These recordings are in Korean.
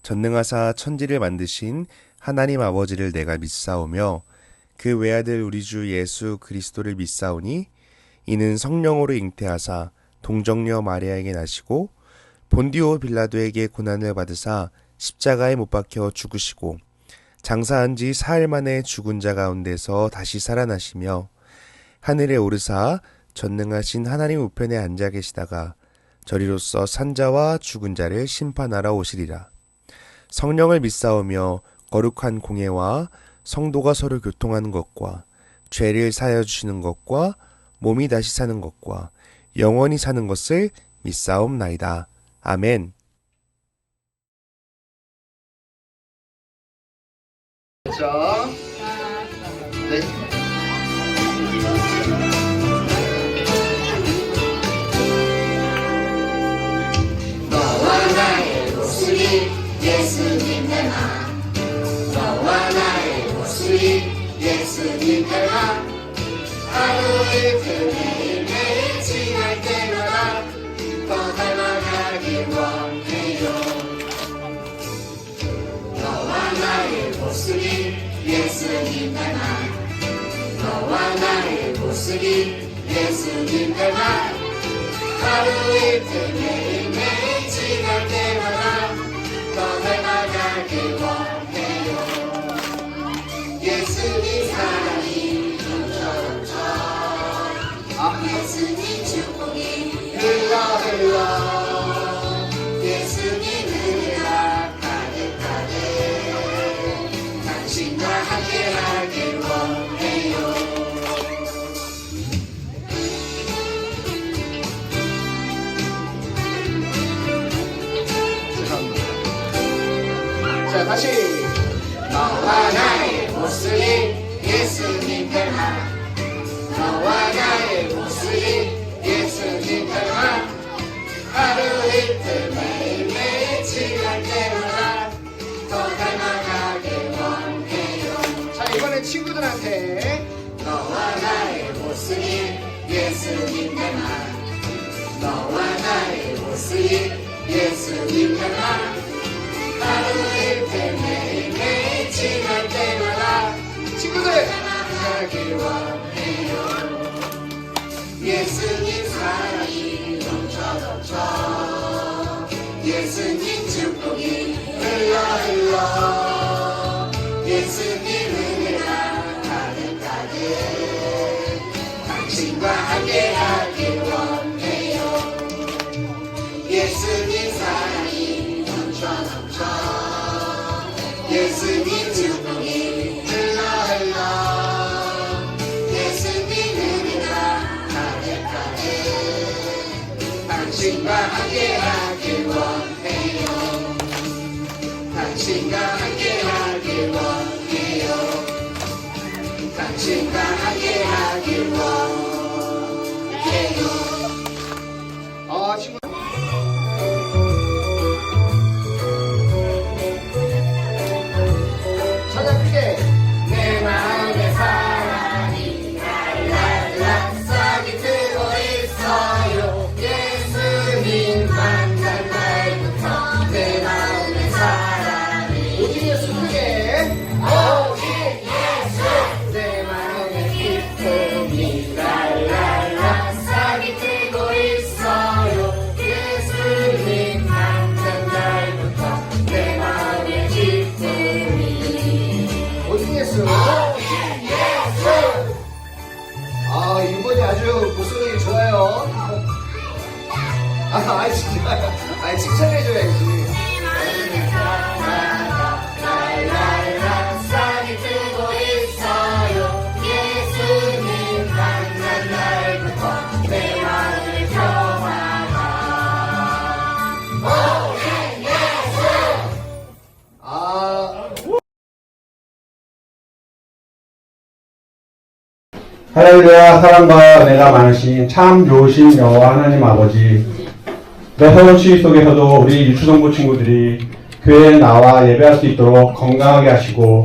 전능하사 천지를 만드신 하나님 아버지를 내가 믿사오며 그 외아들 우리 주 예수 그리스도를 믿사오니 이는 성령으로 잉태하사 동정녀 마리아에게 나시고 본디오 빌라도에게 고난을 받으사 십자가에 못 박혀 죽으시고 장사한 지 사흘 만에 죽은 자 가운데서 다시 살아나시며 하늘에 오르사 전능하신 하나님 우편에 앉아 계시다가 저리로서 산자와 죽은 자를 심판하러 오시리라. 성령을 믿사오며 거룩한 공예와 성도가 서로 교통하는 것과 죄를 사하여 주시는 것과 몸이 다시 사는 것과 영원히 사는 것을 믿사옵나이다. 아멘. 자, 네. 너와 나의 모습이 예수님 닮아 너와 나의 모습이 예수님 닮아 하루 이틀 매일매일 지날 때마다 더 닮아가길 원해요. 너와 나의 모습이 예수님 닮아 너와 나의 모습이 예수님 닮아 하루 이틀 매일매일 지날 때마다 더 닮아가길 원해요. 예수님 사랑이 넘쳐 예수님 축복이 흘러 예수님 은혜가 가득가득 당신과 함께하길 원해요. 자, 다시. 너와 나의 모습이 예수님 닮아 너와 나의 모습이 예수님 닮아 하루 이틀 매일매일 지날 때마다 더 닮아가길 원해요. 자, 이번엔 친구들한테. 너와 나의 모습이 예수님 닮아 너와 나의 모습이 예수님 닮아 하루 이틀 매일매일 지날 때마다 친구들. 닮아가길 원해요. 예수님 사랑이 넘쳐 예수님 축복이 흘러 예수님 은혜가 가득가득 당신과 함께하길 원해요. 예수님 사랑이 넘쳐 예수님 축복이 흘러 예수님 은혜가 가득가득 당신과 함께하길 원해요. 당신과 함께하길 원해요. 당신과 함께하길 원해요. 친구. 찬양 크게. 내 마음에 사랑이 랄랄라 싹이 트고 있어요. 예수님 만난 날부터 내 마음에 사랑이 오직 예수 크게. 오직 예수 내 마음에 기쁨이 랄랄라 싹이 트고 있어요. 예수님 만난 날부터 내 마음에 기쁨이 오직 예수. 이분이 아주 목소리 좋아요. 진짜. 칭찬해줘야지. 랄랄라 싹이 트고 있어요. 예수님 만난 날부터 내 마음의 평화가 오직 예수 할렐루야. 사랑과 은혜가 많으신 참 좋으신 여호와 하나님 아버지, 내 서울시 속에서도 우리 유초동부 친구들이 교회에 나와 예배할 수 있도록 건강하게 하시고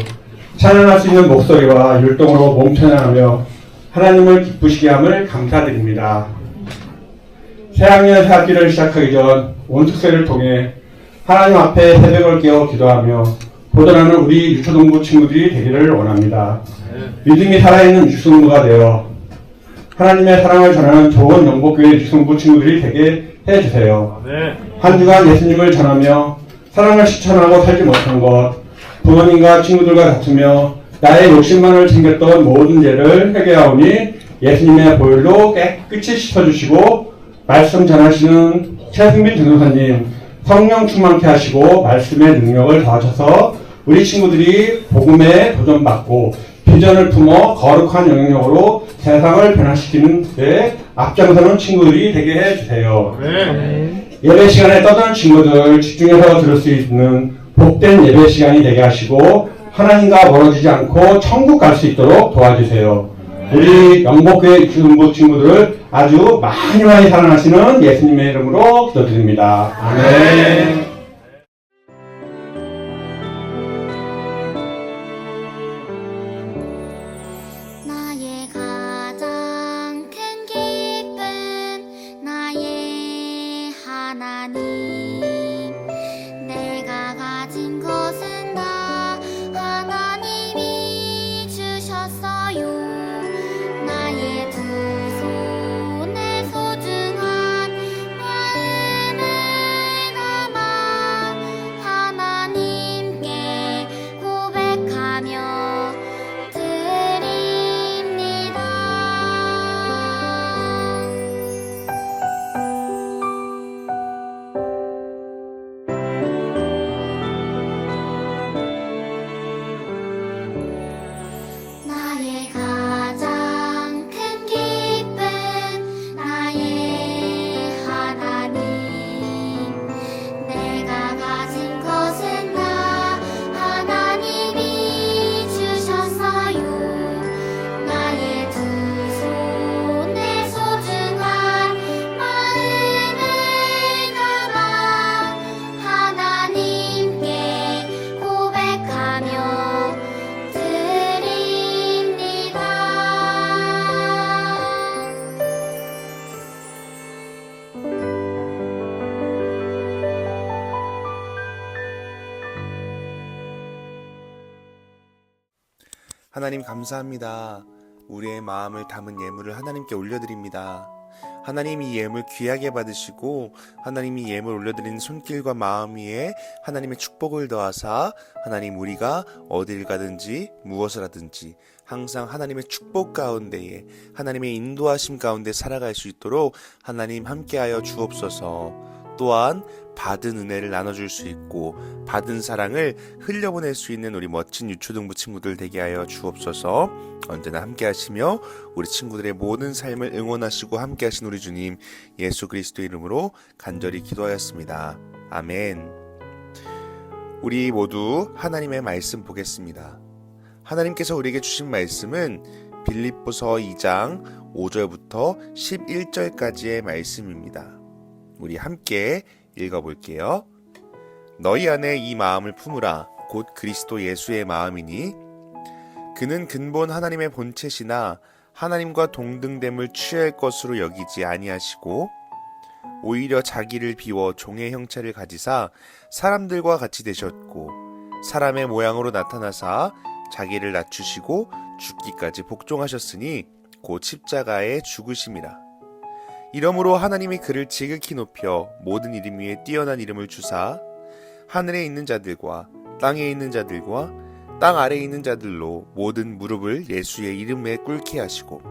찬양할 수 있는 목소리와 율동으로 몸 찬양하며 하나님을 기쁘시게 함을 감사드립니다. 새학년 새학기를 시작하기 전 원특세를 통해 하나님 앞에 새벽을 깨어 기도하며 보존하는 우리 유초동부 친구들이 되기를 원합니다. 믿음이 살아있는 유초동부가 되어 하나님의 사랑을 전하는 좋은 영복교회 유초동부 친구들이 되게 해주세요. 한 주간 예수님을 전하며 사랑을 실천하고 살지 못한 것, 부모님과 친구들과 다투며 나의 욕심만을 챙겼던 모든 죄를 회개하오니 예수님의 보혈로 깨끗이 씻어주시고 말씀 전하시는 최승빈 전도사님 성령 충만케 하시고 말씀의 능력을 더하셔서 우리 친구들이 복음에 도전받고 비전을 품어 거룩한 영향력으로 세상을 변화시키는 데 앞장서는 친구들이 되게 해주세요. 예배 시간에 떠드는 친구들 집중해서 들을 수 있는 복된 예배 시간이 되게 하시고 하나님과 멀어지지 않고 천국 갈 수 있도록 도와주세요. 우리 영복교회 유초동부 친구들을 아주 많이 사랑하시는 예수님의 이름으로 기도드립니다. 아멘. 나의 가장 큰 기쁨 나의 하나님 내가 가진 것은 다 하나님이 주셨어요 나의 두 손에 소중한 마음을 담아 하나님께 고백하며 드립니다. 나의 가장 큰 기쁨 나의 하나님 내가 가진 것은 다 하나님이 주셨어요 나의 두 손에 소중한 마음을 담아 하나님께 고백하며 드립니다. 하나님 감사합니다. 우리의 마음을 담은 예물을 하나님께 올려드립니다. 하나님 이 예물 귀하게 받으시고 하나님 이 예물 올려드린 손길과 마음 위에 하나님의 축복을 더하사 하나님 우리가 어딜 가든지 무엇을 하든지 항상 하나님의 축복 가운데에 하나님의 인도하심 가운데 살아갈 수 있도록 하나님 함께하여 주옵소서. 또한 받은 은혜를 나눠줄 수 있고 받은 사랑을 흘려보낼 수 있는 우리 멋진 유초등부 친구들 되게 하여 주옵소서. 언제나 함께 하시며 우리 친구들의 모든 삶을 응원하시고 함께 하신 우리 주님 예수 그리스도 이름으로 간절히 기도하였습니다. 아멘. 우리 모두 하나님의 말씀 보겠습니다. 하나님께서 우리에게 주신 말씀은 빌립보서 2장 5절부터 11절까지의 말씀입니다. 우리 함께 읽어볼게요. 너희 안에 이 마음을 품으라. 곧 그리스도 예수의 마음이니 그는 근본 하나님의 본체시나 하나님과 동등됨을 취할 것으로 여기지 아니하시고 오히려 자기를 비워 종의 형체를 가지사 사람들과 같이 되셨고 사람의 모양으로 나타나사 자기를 낮추시고 죽기까지 복종하셨으니 곧 십자가에 죽으심이라. 이러므로 하나님이 그를 지극히 높여 모든 이름 위에 뛰어난 이름을 주사 하늘에 있는 자들과 땅에 있는 자들과 땅 아래에 있는 자들로 모든 무릎을 예수의 이름에 꿇게 하시고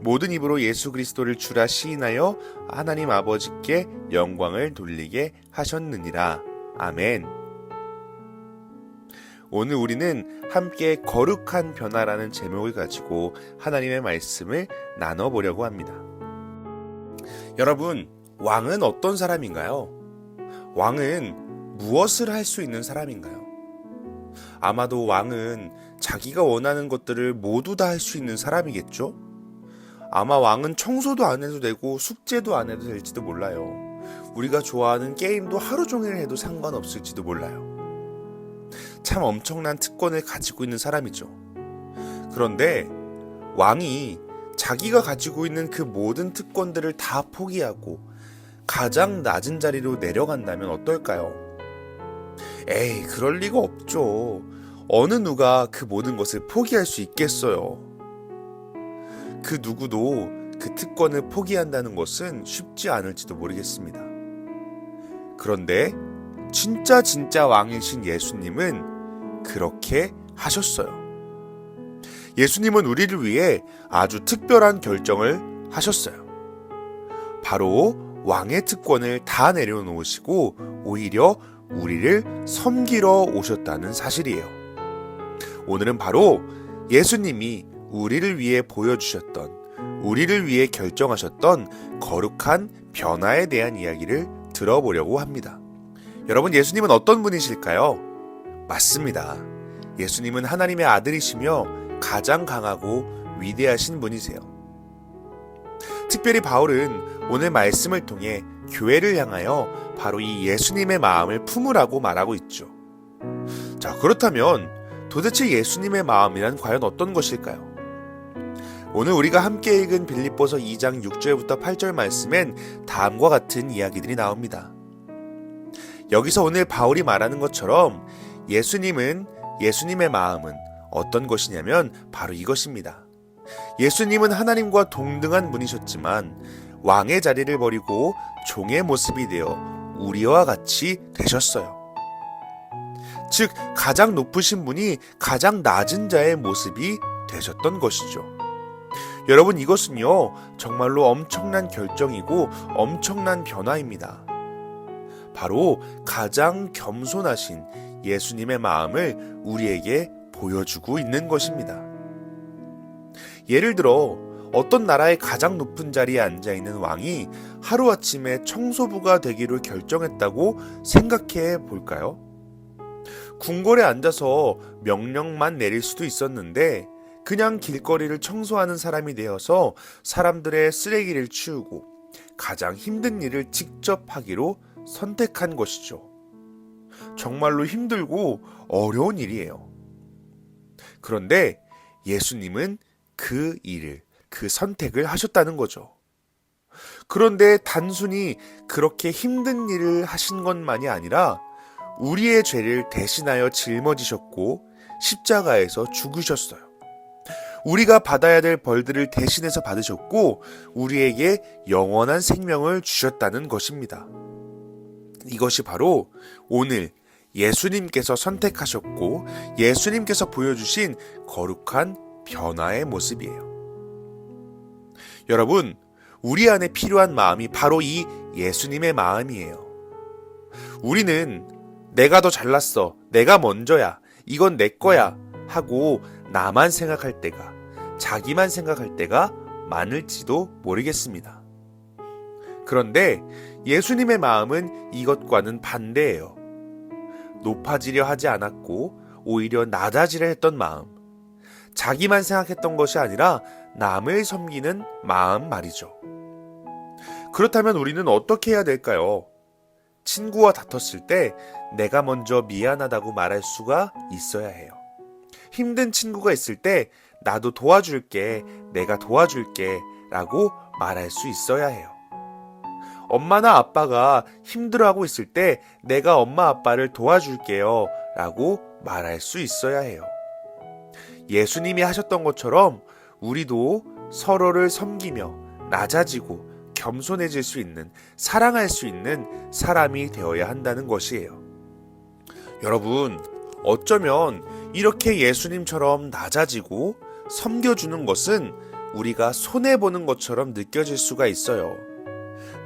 모든 입으로 예수 그리스도를 주라 시인하여 하나님 아버지께 영광을 돌리게 하셨느니라. 아멘. 오늘 우리는 함께 거룩한 변화라는 제목을 가지고 하나님의 말씀을 나눠보려고 합니다. 여러분, 왕은 어떤 사람인가요? 왕은 무엇을 할 수 있는 사람인가요? 아마도 왕은 자기가 원하는 것들을 모두 다 할 수 있는 사람이겠죠? 아마 왕은 청소도 안 해도 되고 숙제도 안 해도 될지도 몰라요. 우리가 좋아하는 게임도 하루 종일 해도 상관없을지도 몰라요. 참 엄청난 특권을 가지고 있는 사람이죠. 그런데 왕이 자기가 가지고 있는 그 모든 특권들을 다 포기하고 가장 낮은 자리로 내려간다면 어떨까요? 에이, 그럴 리가 없죠. 어느 누가 그 모든 것을 포기할 수 있겠어요. 그 누구도 그 특권을 포기한다는 것은 쉽지 않을지도 모르겠습니다. 그런데 진짜 왕이신 예수님은 그렇게 하셨어요. 예수님은 우리를 위해 아주 특별한 결정을 하셨어요. 바로 왕의 특권을 다 내려놓으시고 오히려 우리를 섬기러 오셨다는 사실이에요. 오늘은 바로 예수님이 우리를 위해 보여주셨던, 우리를 위해 결정하셨던 거룩한 변화에 대한 이야기를 들어보려고 합니다. 여러분, 예수님은 어떤 분이실까요? 맞습니다. 예수님은 하나님의 아들이시며 가장 강하고 위대하신 분이세요. 특별히 바울은 오늘 말씀을 통해 교회를 향하여 바로 이 예수님의 마음을 품으라고 말하고 있죠. 자, 그렇다면 도대체 예수님의 마음이란 과연 어떤 것일까요? 오늘 우리가 함께 읽은 빌립보서 2장 6절부터 8절 말씀엔 다음과 같은 이야기들이 나옵니다. 여기서 오늘 바울이 말하는 것처럼 예수님의 마음은 어떤 것이냐면 바로 이것입니다. 예수님은 하나님과 동등한 분이셨지만 왕의 자리를 버리고 종의 모습이 되어 우리와 같이 되셨어요. 즉, 가장 높으신 분이 가장 낮은 자의 모습이 되셨던 것이죠. 여러분, 이것은요, 정말로 엄청난 결정이고 엄청난 변화입니다. 바로 가장 겸손하신 예수님의 마음을 우리에게 보여주고 있는 것입니다. 예를 들어 어떤 나라의 가장 높은 자리에 앉아있는 왕이 하루아침에 청소부가 되기를 결정했다고 생각해 볼까요? 궁궐에 앉아서 명령만 내릴 수도 있었는데 그냥 길거리를 청소하는 사람이 되어서 사람들의 쓰레기를 치우고 가장 힘든 일을 직접 하기로 선택한 것이죠. 정말로 힘들고 어려운 일이에요. 그런데 예수님은 그 일을, 그 선택을 하셨다는 거죠. 그런데 단순히 그렇게 힘든 일을 하신 것만이 아니라 우리의 죄를 대신하여 짊어지셨고 십자가에서 죽으셨어요. 우리가 받아야 될 벌들을 대신해서 받으셨고 우리에게 영원한 생명을 주셨다는 것입니다. 이것이 바로 오늘 예수님께서 선택하셨고 예수님께서 보여주신 거룩한 변화의 모습이에요. 여러분, 우리 안에 필요한 마음이 바로 이 예수님의 마음이에요. 우리는 내가 더 잘났어, 내가 먼저야, 이건 내 거야 하고 나만 생각할 때가, 자기만 생각할 때가 많을지도 모르겠습니다. 그런데 예수님의 마음은 이것과는 반대예요. 높아지려 하지 않았고 오히려 낮아지려 했던 마음, 자기만 생각했던 것이 아니라 남을 섬기는 마음 말이죠. 그렇다면 우리는 어떻게 해야 될까요? 친구와 다퉜을 때 내가 먼저 미안하다고 말할 수가 있어야 해요. 힘든 친구가 있을 때 나도 도와줄게, 내가 도와줄게 라고 말할 수 있어야 해요. 엄마나 아빠가 힘들어하고 있을 때 내가 엄마 아빠를 도와줄게요 라고 말할 수 있어야 해요. 예수님이 하셨던 것처럼 우리도 서로를 섬기며 낮아지고 겸손해질 수 있는, 사랑할 수 있는 사람이 되어야 한다는 것이에요. 여러분, 어쩌면 이렇게 예수님처럼 낮아지고 섬겨주는 것은 우리가 손해보는 것처럼 느껴질 수가 있어요.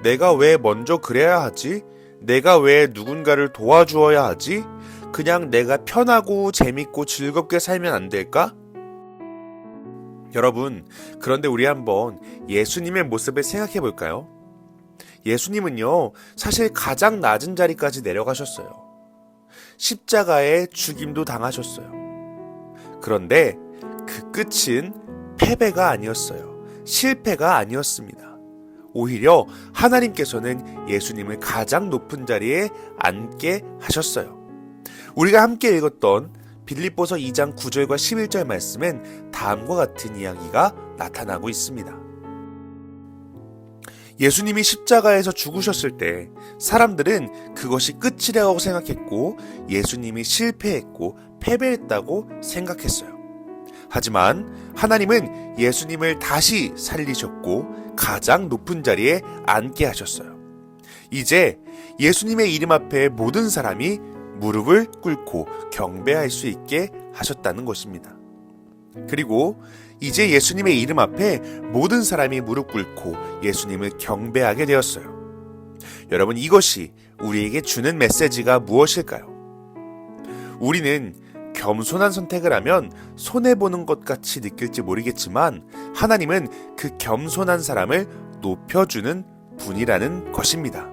내가 왜 먼저 그래야 하지? 내가 왜 누군가를 도와주어야 하지? 그냥 내가 편하고 재밌고 즐겁게 살면 안 될까? 여러분, 그런데 우리 한번 예수님의 모습을 생각해 볼까요? 예수님은요, 사실 가장 낮은 자리까지 내려가셨어요. 십자가에 죽임도 당하셨어요. 그런데 그 끝은 패배가 아니었어요. 실패가 아니었습니다. 오히려 하나님께서는 예수님을 가장 높은 자리에 앉게 하셨어요. 우리가 함께 읽었던 빌립보서 2장 9절과 11절 말씀엔 다음과 같은 이야기가 나타나고 있습니다. 예수님이 십자가에서 죽으셨을 때 사람들은 그것이 끝이라고 생각했고 예수님이 실패했고 패배했다고 생각했어요. 하지만 하나님은 예수님을 다시 살리셨고 가장 높은 자리에 앉게 하셨어요. 이제 예수님의 이름 앞에 모든 사람이 무릎을 꿇고 경배할 수 있게 하셨다는 것입니다. 그리고 이제 예수님의 이름 앞에 모든 사람이 무릎 꿇고 예수님을 경배하게 되었어요. 여러분, 이것이 우리에게 주는 메시지가 무엇일까요? 우리는 겸손한 선택을 하면 손해보는 것 같이 느낄지 모르겠지만 하나님은 그 겸손한 사람을 높여주는 분이라는 것입니다.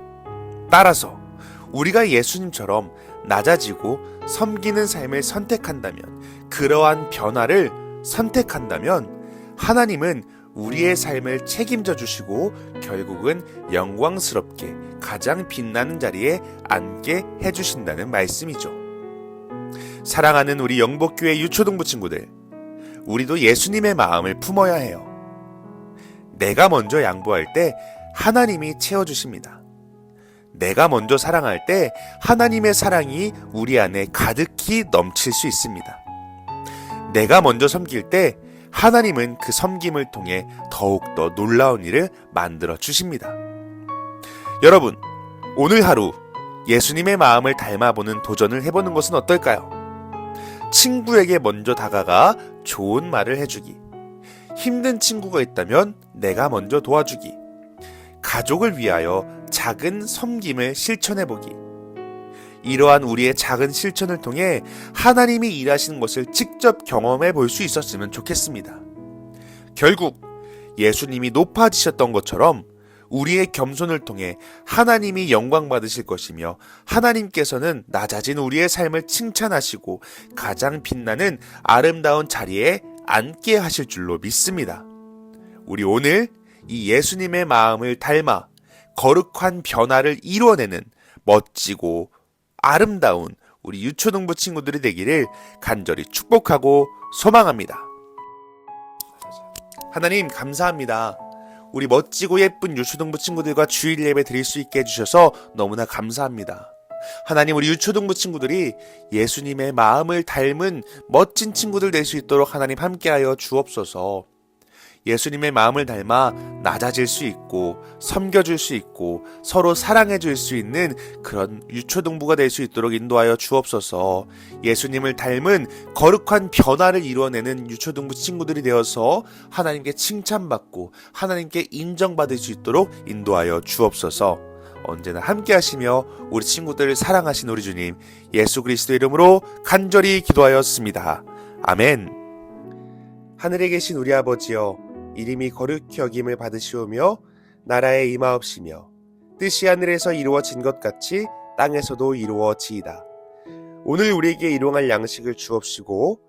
따라서 우리가 예수님처럼 낮아지고 섬기는 삶을 선택한다면, 그러한 변화를 선택한다면 하나님은 우리의 삶을 책임져 주시고 결국은 영광스럽게 가장 빛나는 자리에 앉게 해주신다는 말씀이죠. 사랑하는 우리 영복교회 유초동부 친구들, 우리도 예수님의 마음을 품어야 해요. 내가 먼저 양보할 때 하나님이 채워주십니다. 내가 먼저 사랑할 때 하나님의 사랑이 우리 안에 가득히 넘칠 수 있습니다. 내가 먼저 섬길 때 하나님은 그 섬김을 통해 더욱더 놀라운 일을 만들어 주십니다. 여러분, 오늘 하루 예수님의 마음을 닮아보는 도전을 해보는 것은 어떨까요? 친구에게 먼저 다가가 좋은 말을 해주기, 힘든 친구가 있다면 내가 먼저 도와주기, 가족을 위하여 작은 섬김을 실천해보기. 이러한 우리의 작은 실천을 통해 하나님이 일하시는 것을 직접 경험해 볼 수 있었으면 좋겠습니다. 결국 예수님이 높아지셨던 것처럼 우리의 겸손을 통해 하나님이 영광 받으실 것이며 하나님께서는 낮아진 우리의 삶을 칭찬하시고 가장 빛나는 아름다운 자리에 앉게 하실 줄로 믿습니다. 우리 오늘 이 예수님의 마음을 닮아 거룩한 변화를 이루어내는 멋지고 아름다운 우리 유초동부 친구들이 되기를 간절히 축복하고 소망합니다. 하나님, 감사합니다. 우리 멋지고 예쁜 유초동부 친구들과 주일 예배 드릴 수 있게 해주셔서 너무나 감사합니다. 하나님, 우리 유초동부 친구들이 예수님의 마음을 닮은 멋진 친구들 될 수 있도록 하나님 함께하여 주옵소서. 예수님의 마음을 닮아 낮아질 수 있고 섬겨줄 수 있고 서로 사랑해줄 수 있는 그런 유초동부가 될 수 있도록 인도하여 주옵소서. 예수님을 닮은 거룩한 변화를 이루어내는 유초동부 친구들이 되어서 하나님께 칭찬받고 하나님께 인정받을 수 있도록 인도하여 주옵소서. 언제나 함께 하시며 우리 친구들을 사랑하신 우리 주님 예수 그리스도 이름으로 간절히 기도하였습니다. 아멘. 하늘에 계신 우리 아버지여, 이름이 거룩히 여김을 받으시오며 나라에 임하옵시며 뜻이 하늘에서 이루어진 것 같이 땅에서도 이루어지이다. 오늘 우리에게 일용할 양식을 주옵시고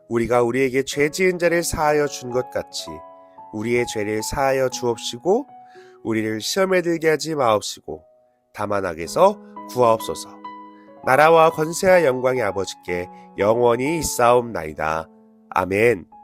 우리가 우리에게 죄 지은 자를 사하여 준 것 같이 우리의 죄를 사하여 주옵시고 우리를 시험에 들게 하지 마옵시고 다만 악에서 구하옵소서. 나라와 권세와 영광의 아버지께 영원히 있사옵나이다. 아멘.